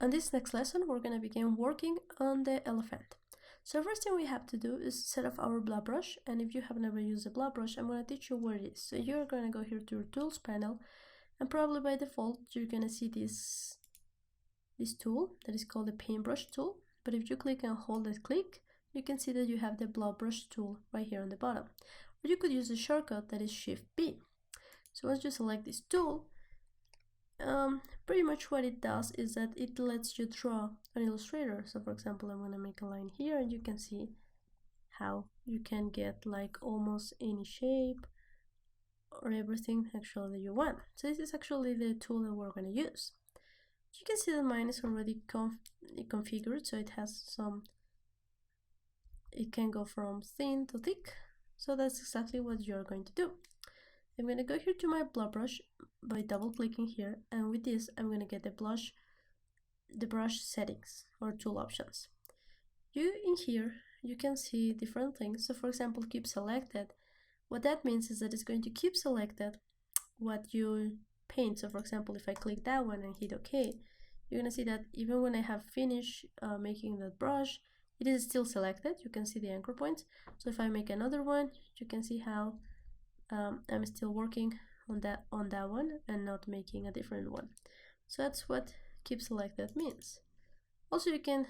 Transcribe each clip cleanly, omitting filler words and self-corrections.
On this next lesson, we're going to begin working on the elephant. So first thing we have to do is set up our Blob brush, and if you have never used a Blob brush, I'm going to teach you where it is. So you're going to go here to your tools panel, and probably by default you're going to see this tool that is called the paintbrush tool. But if you click and hold that click, you can see that you have the Blob brush tool right here on the bottom. Or you could use a shortcut that is Shift B. So once you select this tool, pretty much what it does is that it lets you draw an illustrator. So for example, I'm going to make a line here, and you can see how you can get like almost any shape or everything actually that you want. So this is actually the tool that we're going to use. You can see that mine is already configured, so it has it can go from thin to thick. So that's exactly what you're going to do. I'm going to go here to my Blob brush by double clicking here, and with this I'm going to get the brush settings or tool options. In here you can see different things. So for example, keep selected. What that means is that it's going to keep selected what you paint. So for example, if I click that one and hit OK, you're going to see that even when I have finished making that brush, it is still selected. You can see the anchor points. So if I make another one, you can see how I'm still working on that one and not making a different one. So that's what keep selected means. Also, you can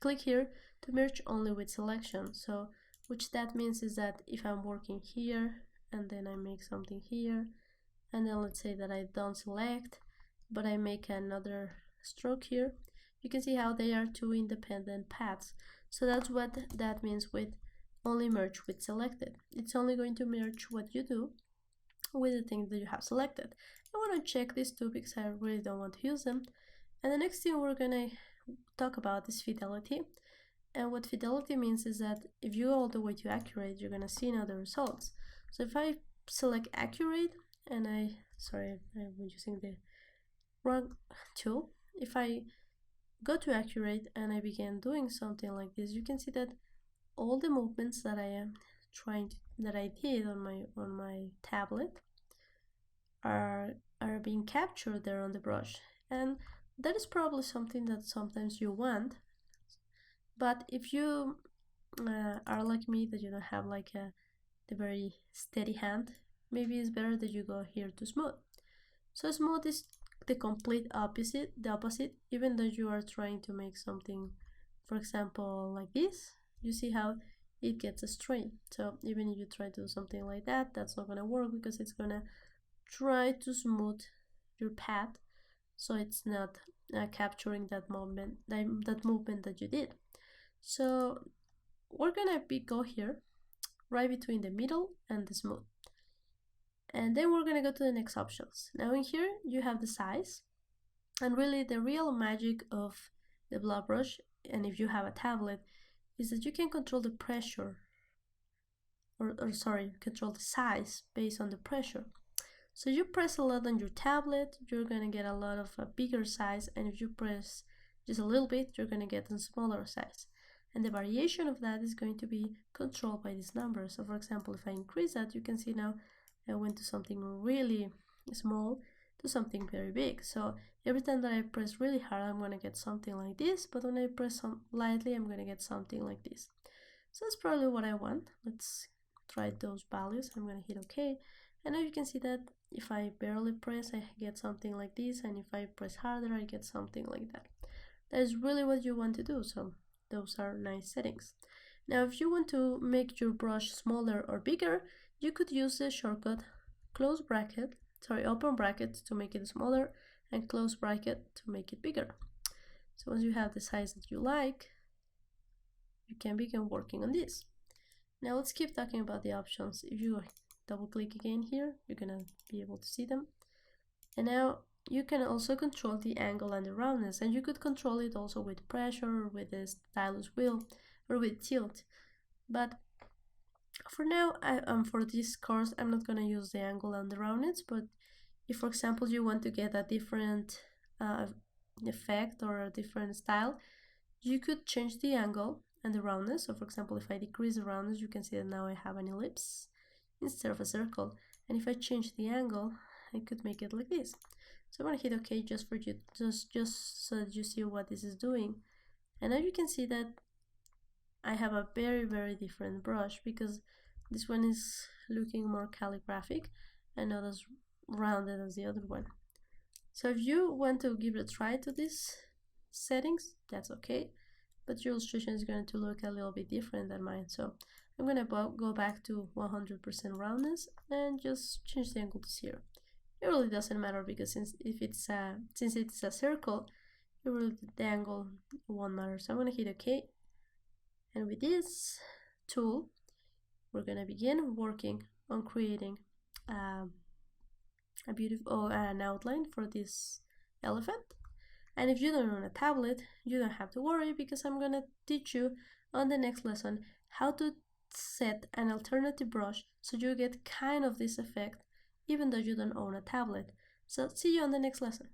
click here to merge only with selection. So which that means is that if I'm working here and then I make something here, and then let's say that I don't select but I make another stroke here, you can see how they are two independent paths. So that's what that means with only merge with selected. It's only going to merge what you do with the things that you have selected. I want to check these two because I really don't want to use them. And the next thing we're gonna talk about is fidelity. And what fidelity means is that if you go all the way to accurate, you're gonna see now the results. So if I select accurate and I'm using the wrong tool. If I go to accurate and I begin doing something like this, you can see that all the movements that I did on my tablet are being captured there on the brush, and that is probably something that sometimes you want. But if you are like me, that you don't have like the very steady hand, maybe it's better that you go here to smooth. So smooth is the complete opposite, even though you are trying to make something, for example, like this, you see how it gets a strain. So even if you try to do something like that, that's not going to work because it's going to try to smooth your path, so it's not capturing that movement that you did. So we're going to go here right between the middle and the smooth. And then we're going to go to the next options. Now in here you have the size, and really the real magic of the Blob brush, and if you have a tablet, is that you can control the pressure, control the size based on the pressure. So you press a lot on your tablet, you're going to get a lot of a bigger size, and if you press just a little bit, you're going to get a smaller size. And the variation of that is going to be controlled by this number. So for example, if I increase that, you can see now I went to something really small to something very big. So every time that I press really hard, I'm going to get something like this, but when I press lightly, I'm going to get something like this. So that's probably what I want. Let's try those values. I'm going to hit OK, and now you can see that if I barely press, I get something like this, and if I press harder, I get something like that. That is really what you want to do. So those are nice settings. Now if you want to make your brush smaller or bigger, you could use the shortcut open bracket to make it smaller and close bracket to make it bigger. So once you have the size that you like, you can begin working on this. Now let's keep talking about the options. If you double click again here, you're gonna be able to see them. And now you can also control the angle and the roundness, and you could control it also with pressure or with the stylus wheel or with tilt. But for now, for this course, I'm not going to use the angle and the roundness, but if, for example, you want to get a different effect or a different style, you could change the angle and the roundness. So for example, if I decrease the roundness, you can see that now I have an ellipse instead of a circle. And if I change the angle, I could make it like this. So I'm gonna hit OK just for you, just so that you see what this is doing. And now you can see that I have a very different brush, because this one is looking more calligraphic and not as rounded as the other one. So if you want to give it a try to these settings, that's okay, but your illustration is going to look a little bit different than mine. So I'm going to go back to 100% roundness and just change the angle to 0. It really doesn't matter, because since it's a circle, the angle won't matter. So I'm going to hit OK, and with this tool we're going to begin working on creating a beautiful an outline for this elephant. And if you don't own a tablet, you don't have to worry, because I'm gonna teach you on the next lesson how to set an alternative brush so you get kind of this effect even though you don't own a tablet. So see you on the next lesson.